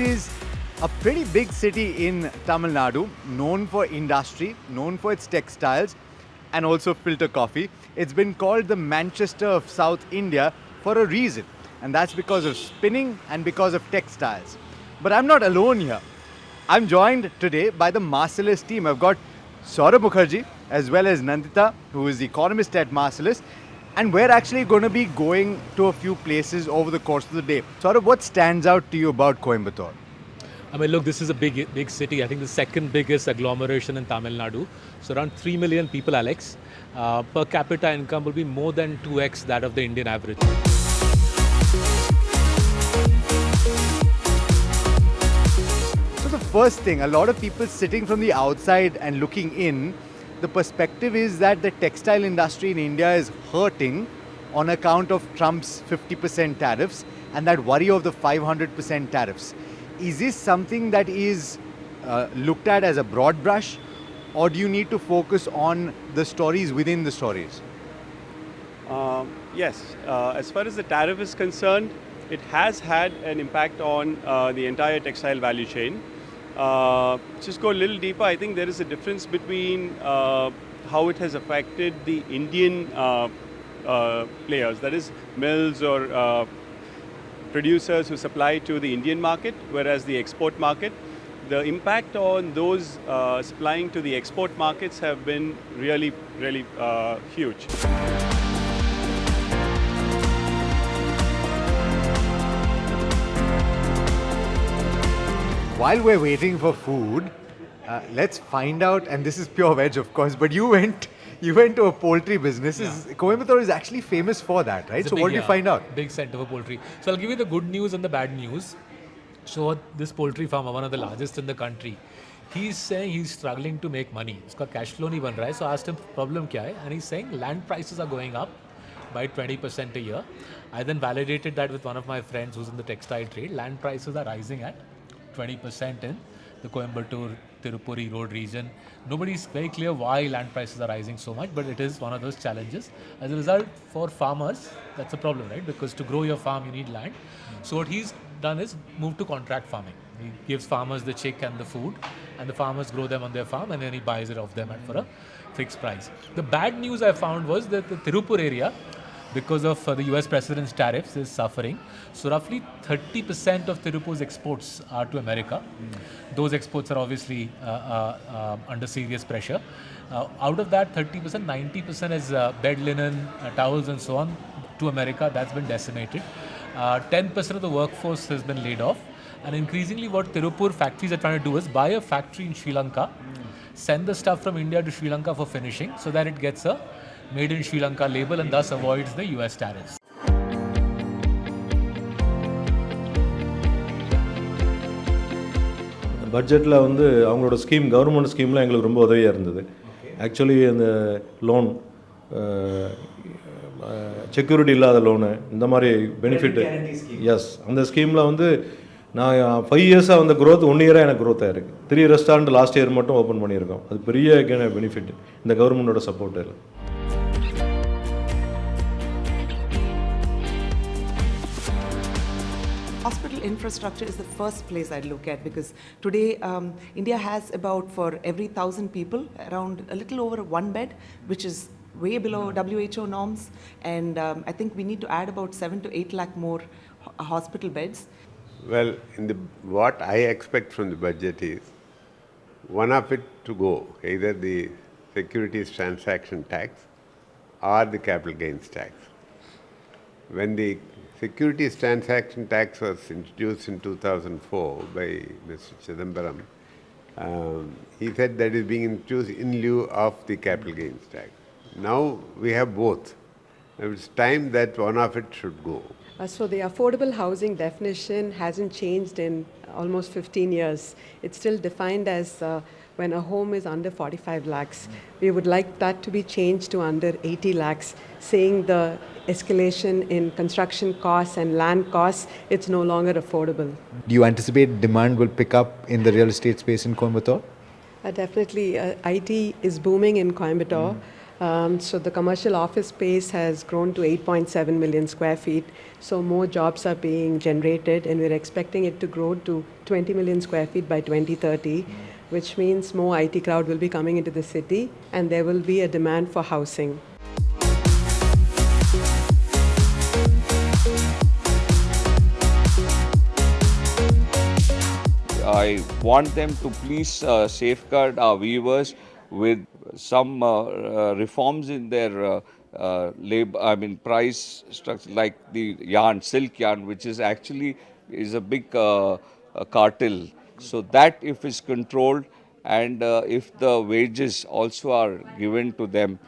is a pretty big city in Tamil Nadu, known for industry, known for its textiles, and also filter coffee. It's been called the Manchester of South India for a reason, and that's because of spinning and because of textiles. But I'm not alone here. I'm joined today by the Marcellus team. I've got Saurabh Mukherjee as well as Nandita, who is the economist at Marcellus. And we're actually going to be going to a few places over the course of the day. Saurabh, what stands out to you about Coimbatore? I mean, look, this is a big city. I think the second biggest agglomeration in Tamil Nadu. So around 3 million people, Alex. Per capita income will be more than 2x that of the Indian average. So the first thing, a lot of people sitting from the outside and looking in, the perspective is that the textile industry in India is hurting on account of Trump's 50% tariffs and that worry of the 500% tariffs. Is this something that is looked at as a broad brush, or do you need to focus on the stories within the stories? Yes, as far as the tariff is concerned, it has had an impact on the entire textile value chain. Just go a little deeper, I think there is a difference between how it has affected the Indian players, that is mills or producers who supply to the Indian market, whereas the export market, the impact on those supplying to the export markets have been really huge. While we're waiting for food, let's find out, and this is pure veg of course, but you went to a poultry business. Yeah. Coimbatore is actually famous for that, right? So what did you find out? Big center for poultry. So I'll give you the good news and the bad news. So this poultry farmer, one of the largest in the country, he's saying he's struggling to make money. His cash flow nahi ban raha hai. So I asked him, problem kya hai? And he's saying land prices are going up by 20% a year. I then validated that with one of my friends who's in the textile trade. Land prices are rising at 20% in the Coimbatore, Tirupuri road region. Nobody's very clear why land prices are rising so much, but it is one of those challenges. As a result, for farmers, that's a problem, right? Because to grow your farm, you need land. So what he's done is move to contract farming. He gives farmers the chick and the food, and the farmers grow them on their farm, and then he buys it off them for a fixed price. The bad news I found was that the Tirupur area, because of the US President's tariffs, is suffering. So roughly 30% of Tirupur's exports are to America. Those exports are obviously under serious pressure. Out of that 30%, 90% is bed linen, towels and so on to America. That's been decimated. 10% of the workforce has been laid off. And increasingly what Tirupur factories are trying to do is buy a factory in Sri Lanka, send the stuff from India to Sri Lanka for finishing so that it gets a made in Sri Lanka label and thus avoids the US tariffs. பட்ஜெட்டில் வந்து அவங்களோட scheme government ஸ்கீம்லாம் எங்களுக்கு ரொம்ப உதவியாக இருந்தது. Actually அந்த loan security இல்லாத loan இந்த மாதிரி பெனிஃபிட் எஸ் அந்த ஸ்கீமில் வந்து நான் 5 இயர்ஸாக வந்த க்ரோத் 1 இயராக எனக்கு க்ரோத் ஆகிருக்கு. 3 ரெஸ்டாரண்ட் லாஸ்ட் இயர் மட்டும் ஓப்பன் பண்ணியிருக்கோம். அது பெரிய பெனிஃபிட் இந்த கவர்மெண்டோட சப்போர்ட்டில். Hospital infrastructure is the first place I'd look at, because today India has about, for every 1,000 people, around a little over 1 bed, which is way below WHO norms, and I think we need to add about 7 to 8 lakh more hospital beds. Well, what I expect from the budget is one of it to go, either the securities transaction tax or the capital gains tax. When the securities transaction tax was introduced in 2004 by Mr. Chidambaram, he said that is being introduced in lieu of the capital gains tax. Now we have both. It's time that one of it should go. So the affordable housing definition hasn't changed in almost 15 years. It's still defined as when a home is under 45 lakhs. We would like that to be changed to under 80 lakhs, saying the escalation in construction costs and land costs, it's no longer affordable. Do you anticipate demand will pick up in the real estate space in Coimbatore? Definitely. IT is booming in Coimbatore. So the commercial office space has grown to 8.7 million square feet. So more jobs are being generated, and we're expecting it to grow to 20 million square feet by 2030, which means more IT crowd will be coming into the city, and there will be a demand for housing. I want them to please safeguard our weavers with some reforms in their price structure, like the yarn, silk yarn, which is actually is a big cartel. So that if is controlled, and if the wages also are given to them,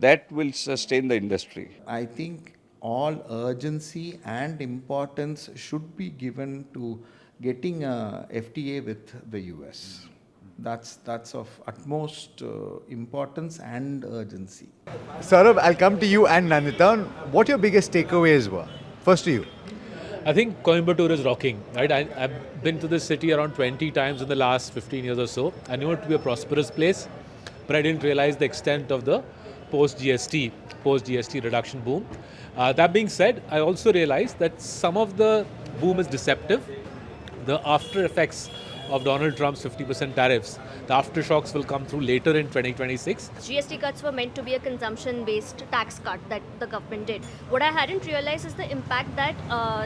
that will sustain the industry. I think all urgency and importance should be given to getting a FTA with the US. That's of utmost importance and urgency. Saurabh, I'll come to you and Nandita. What your biggest takeaways were? First to you. I think Coimbatore is rocking, right? I've been to this city around 20 times in the last 15 years or so. I knew it to be a prosperous place, but I didn't realize the extent of the post-GST reduction boom. That being said, I also realized that some of the boom is deceptive. The after effects of Donald Trump's 50% tariffs, the aftershocks will come through later in 2026. GST cuts were meant to be a consumption-based tax cut that the government did. What I hadn't realized is the impact that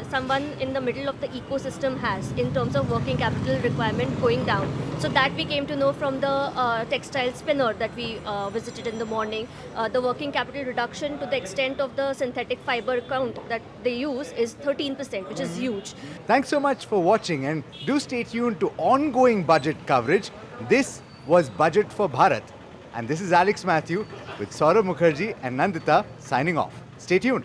someone in the middle of the ecosystem has in terms of working capital requirement going down. So that we came to know from the textile spinner that we visited in the morning. The working capital reduction to the extent of the synthetic fiber count that they use is 13%, which is huge. Thanks so much for watching, and do stay tuned to ongoing budget coverage. This was Budget for Bharat, and this is Alex Mathew with Saurabh Mukherjee and Nandita signing off. Stay tuned.